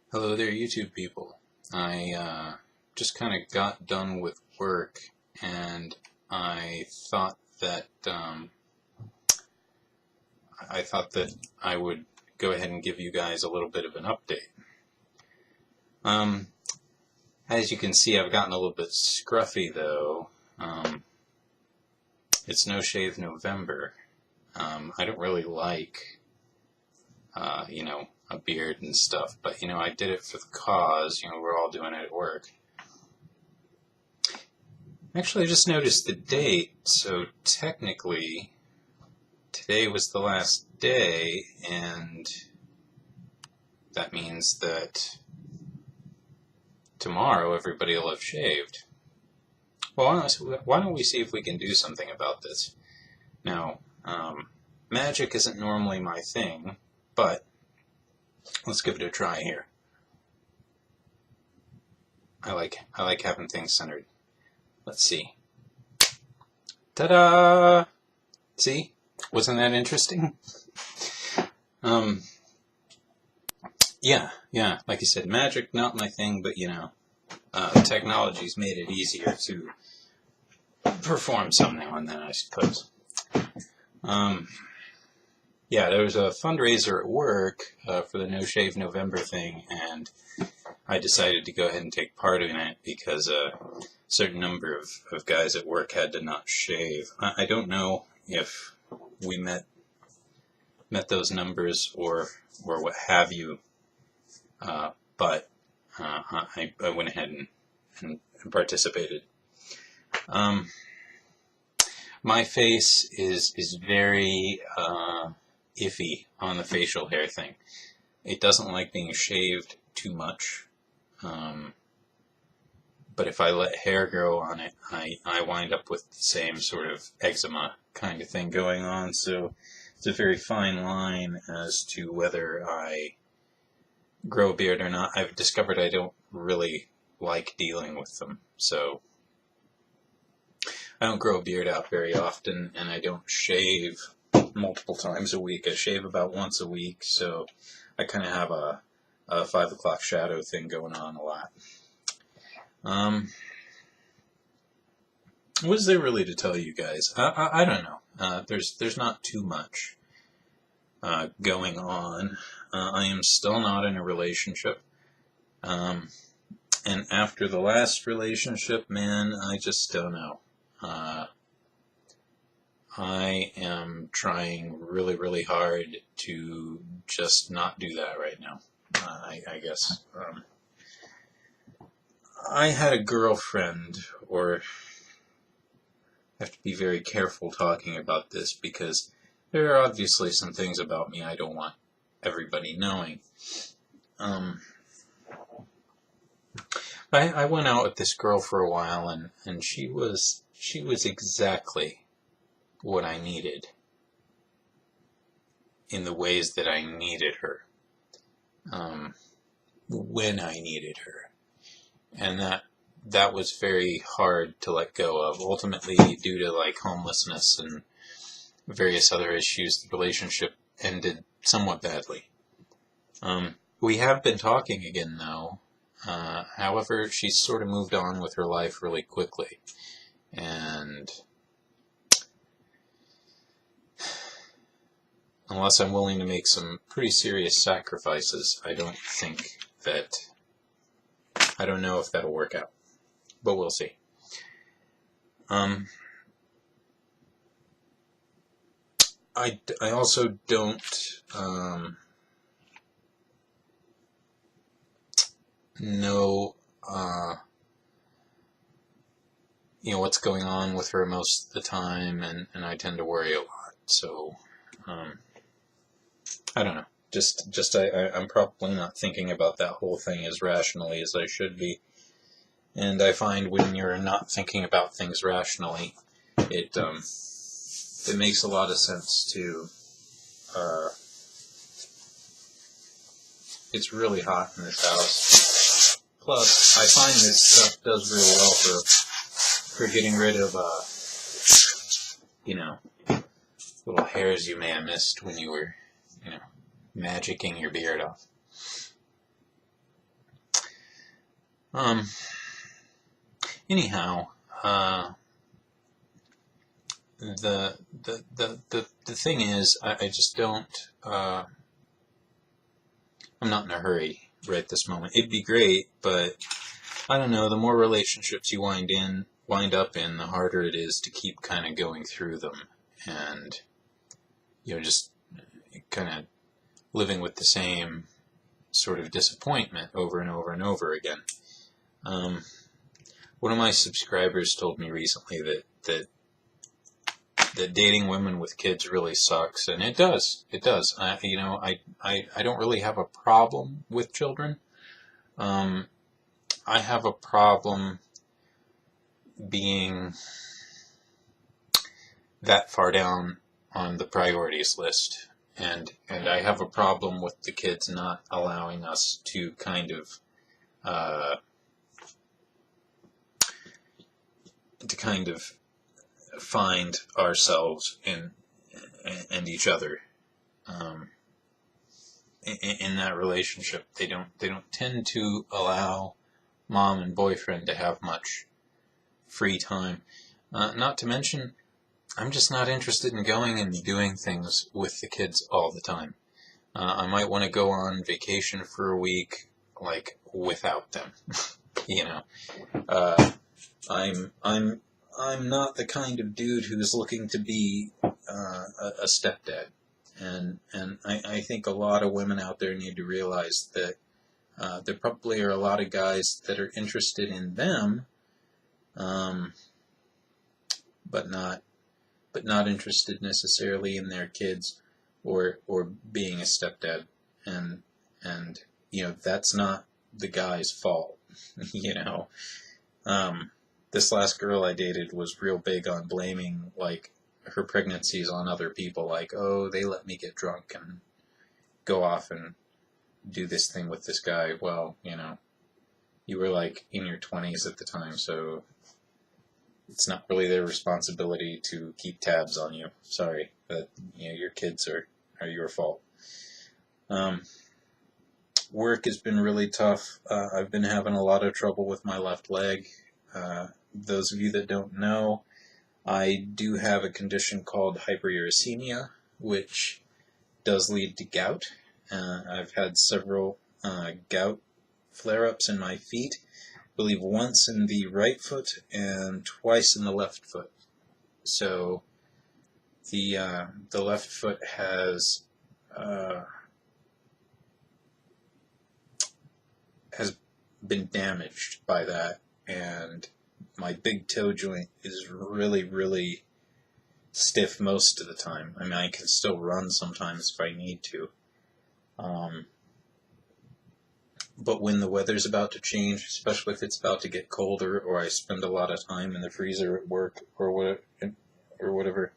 Hello there, YouTube people. I just kind of got done with work, and I thought that I would go ahead and give you guys a little bit of an update. As you can see, I've gotten a little bit scruffy though. It's No Shave November. I don't really like, a beard and stuff, but I did it for the cause. We're all doing it at work. Actually, I just noticed the date, so technically today was the last day, and that means that tomorrow everybody will have shaved. Well, why don't we see if we can do something about this? Now, magic isn't normally my thing, but let's give it a try here. I like having things centered. Let's see. Ta-da! See? Wasn't that interesting? Yeah. Like I said, magic, not my thing, but technology's made it easier to perform some now and then, I suppose. There was a fundraiser at work for the No Shave November thing, and I decided to go ahead and take part in it because a certain number of guys at work had to not shave. I don't know if we met those numbers or what have you, but I went ahead and participated. My face is very iffy on the facial hair thing. It doesn't like being shaved too much. But if I let hair grow on it, I wind up with the same sort of eczema kind of thing going on. So it's a very fine line as to whether I grow a beard or not. I've discovered I don't really like dealing with them. So I don't grow a beard out very often, and I don't shave multiple times a week. I shave about once a week, so I kind of have a 5 o'clock shadow thing going on a lot. What is there really to tell you guys? I don't know. There's not too much going on. I am still not in a relationship. And after the last relationship, man, I just don't know. I am trying really, really hard to just not do that right now, I guess. I had a girlfriend, or I have to be very careful talking about this because there are obviously some things about me I don't want everybody knowing. I went out with this girl for a while, and she was exactly what I needed in the ways that I needed her, when I needed her. And that was very hard to let go of. Ultimately, due to homelessness and various other issues, the relationship ended somewhat badly. We have been talking again though. However, she's sort of moved on with her life really quickly. And unless I'm willing to make some pretty serious sacrifices, I don't know if that'll work out. But we'll see. I also don't know what's going on with her most of the time, and I tend to worry a lot. So I don't know. I'm probably not thinking about that whole thing as rationally as I should be. And I find when you're not thinking about things rationally, it makes a lot of sense to. It's really hot in this house. Plus, I find this stuff does really well for getting rid of little hairs you may have missed when you were magicking your beard off. Um, anyhow, the thing is, I just don't, I'm not in a hurry right this moment. It'd be great, but I don't know, the more relationships you wind up in, the harder it is to keep kind of going through them and, just kind of living with the same sort of disappointment over and over and over again. One of my subscribers told me recently that dating women with kids really sucks, and it does. It does. I don't really have a problem with children. I have a problem being that far down on the priorities list, and I have a problem with the kids not allowing us to kind of find ourselves and each other in that relationship. They don't tend to allow mom and boyfriend to have much free time. Not to mention, I'm just not interested in going and doing things with the kids all the time. I might want to go on vacation for a week, like, without them. I'm not the kind of dude who's looking to be a stepdad, and I think a lot of women out there need to realize that there probably are a lot of guys that are interested in them, but not interested necessarily in their kids or being a stepdad, and that's not the guy's fault. This last girl I dated was real big on blaming like her pregnancies on other people, like, oh, they let me get drunk and go off and do this thing with this guy. Well, you were like in your 20s at the time, so it's not really their responsibility to keep tabs on you. Sorry, but your kids are your fault. Work has been really tough. I've been having a lot of trouble with my left leg. Those of you that don't know, I do have a condition called hyperuricemia, which does lead to gout. I've had several gout flare-ups in my feet. I believe once in the right foot and twice in the left foot. So the left foot has been damaged by that, and my big toe joint is really, really stiff most of the time. I mean, I can still run sometimes if I need to. But when the weather's about to change, especially if it's about to get colder, or I spend a lot of time in the freezer at work or whatever,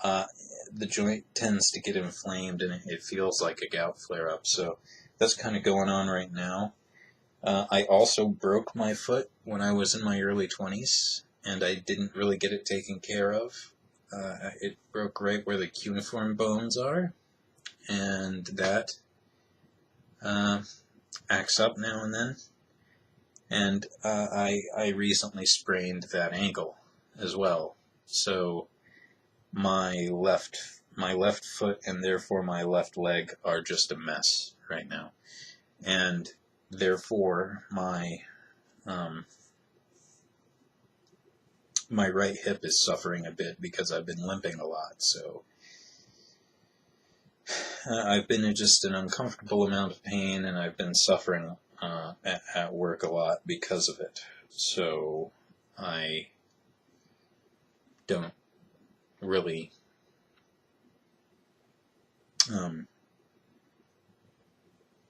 the joint tends to get inflamed and it feels like a gout flare-up. So that's kind of going on right now. I also broke my foot when I was in my early 20s, and I didn't really get it taken care of. It broke right where the cuneiform bones are, and that acts up now and then. And I recently sprained that ankle as well. So my left foot and therefore my left leg are just a mess right now. And therefore, my right hip is suffering a bit because I've been limping a lot. So I've been in just an uncomfortable amount of pain, and I've been suffering at work a lot because of it. So I don't really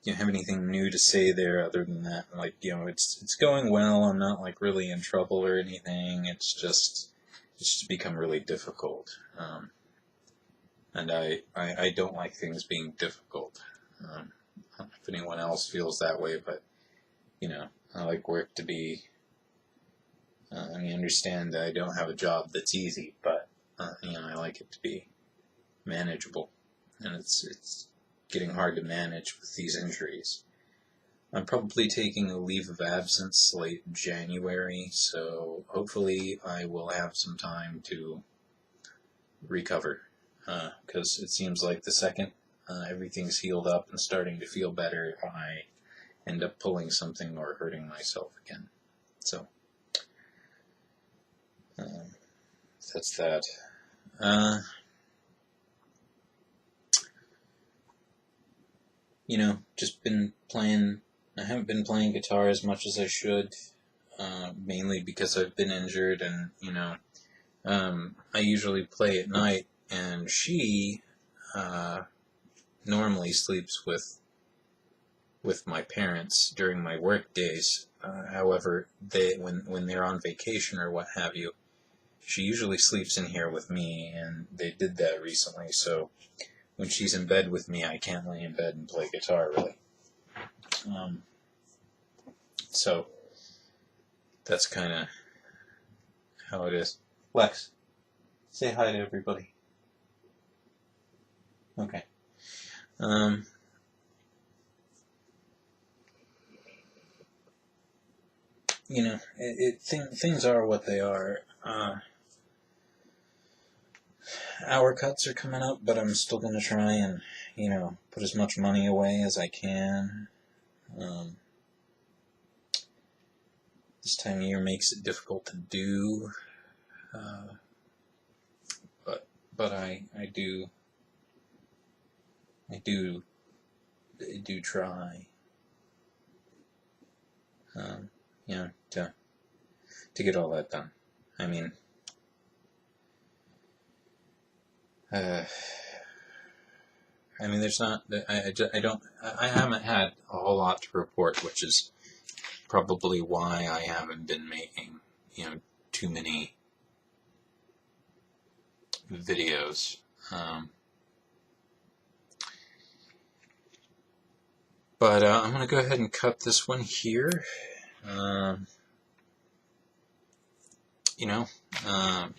have anything new to say there other than that. Like, it's going well. I'm not like really in trouble or anything. It's just become really difficult. And I don't like things being difficult. I don't know if anyone else feels that way, but I like work to be. I understand that I don't have a job that's easy, but I like it to be manageable, and it's getting hard to manage with these injuries. I'm probably taking a leave of absence late January, so hopefully I will have some time to recover, because it seems like the second everything's healed up and starting to feel better, I end up pulling something or hurting myself again. So that's that. Just been playing. I haven't been playing guitar as much as I should, mainly because I've been injured, and I usually play at night, and she normally sleeps with my parents during my work days. However, when they're on vacation or what have you, she usually sleeps in here with me, and they did that recently, so when she's in bed with me, I can't lay in bed and play guitar, really. So that's kind of how it is. Lex, say hi to everybody. Okay. Things are what they are. Hour cuts are coming up, but I'm still going to try and, put as much money away as I can. This time of year makes it difficult to do, but I do try, to get all that done. I mean, there's not. I haven't had a whole lot to report, which is probably why I haven't been making, too many videos. But I'm going to go ahead and cut this one here.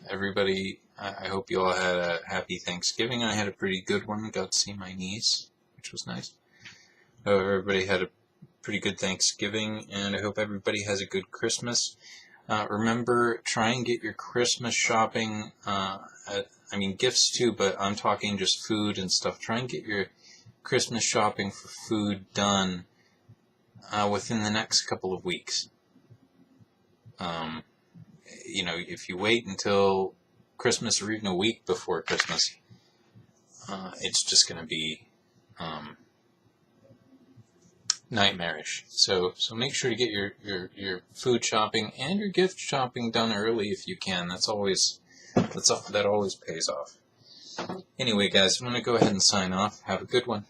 Everybody, I hope you all had a happy Thanksgiving. I had a pretty good one. Got to see my niece, which was nice. I hope everybody had a pretty good Thanksgiving, and I hope everybody has a good Christmas. Remember, try and get your Christmas shopping, gifts too, but I'm talking just food and stuff. Try and get your Christmas shopping for food done within the next couple of weeks. If you wait until Christmas or even a week before Christmas, it's just going to be nightmarish. So make sure to get your food shopping and your gift shopping done early if you can. That always pays off. Anyway, guys, I'm going to go ahead and sign off. Have a good one.